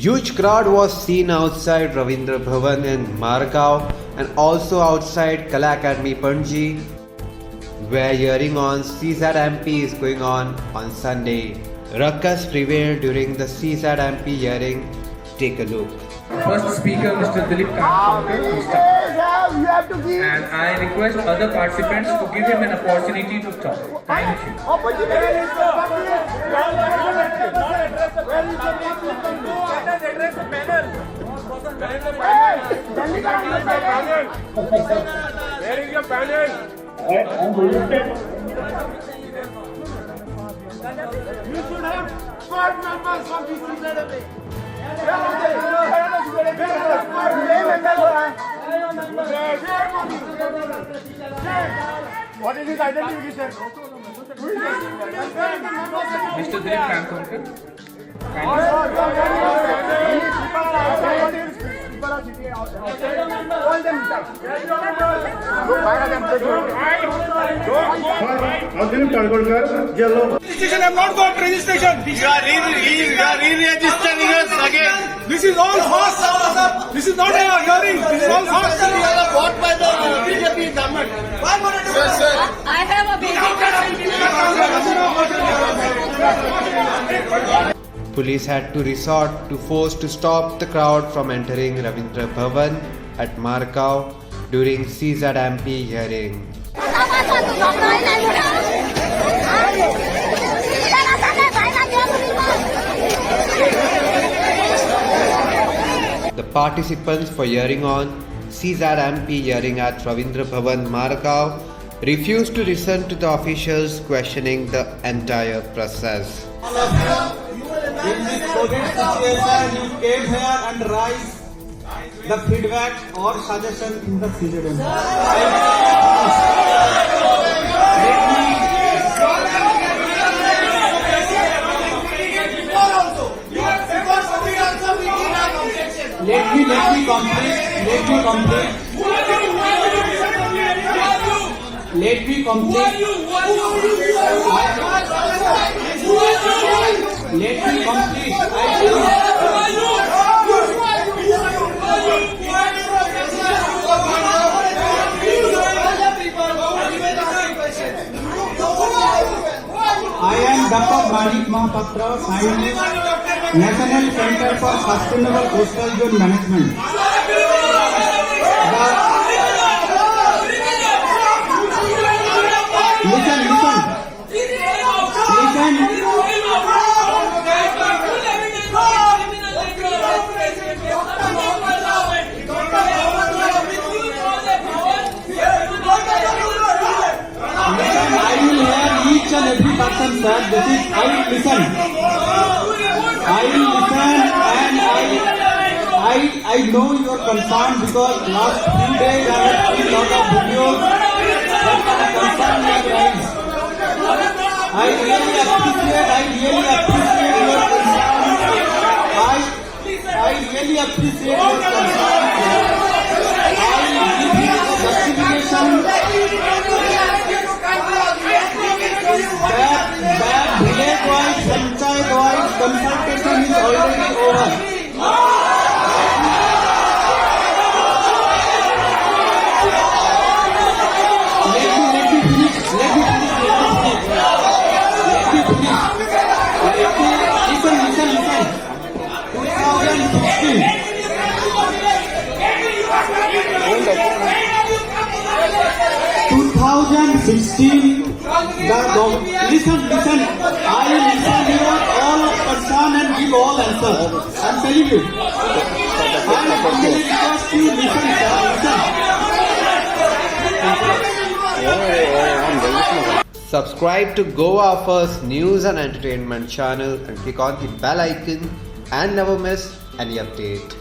Huge crowd was seen outside Ravindra Bhavan in Margao and also outside Kala Academy Panji, where hearing on CZMP is going on Sunday. Ruckus prevailed during the CZMP hearing. Take a look. First speaker, Mr. Dilip Kankar, to start. And I request other participants to give him an opportunity to talk. Thank you. Where is your panel? You should have 5 members from this CZMA. What is his identification? Mr. Dilip Kankar. Registration, I have not got registration. You are re-registering us again. This is all false. This is not a hearing. This is all false. You are bought by the BJP government. I have a basic Police had to resort to force to stop the crowd from entering Ravindra Bhavan at Margao during CZMP hearing. The participants for hearing on CZMP hearing at Ravindra Bhavan Margao refused to listen to the officials questioning the entire process. In this COVID situation, you came here and raise the feedback or suggestion in the CZMP. Let me complete. I am Dr. Manik Mahapatra, scientist, National Center for Sustainable Coastal Zone Management. Listen. I will hear each and every person, sir. This is, I will listen and I know your concern because last few days I have seen lot of videos that concern my rights. I really appreciate your concern. I really appreciate your concern. I will give you a justification that village-wise, panchayat-wise consultation is already over. Let me finish. Listen. 2016, listen. I will listen to all of concern and give all answers. I am telling you. I will request you listen. Subscribe to Goa First News and Entertainment channel and click on the bell icon and never miss any update.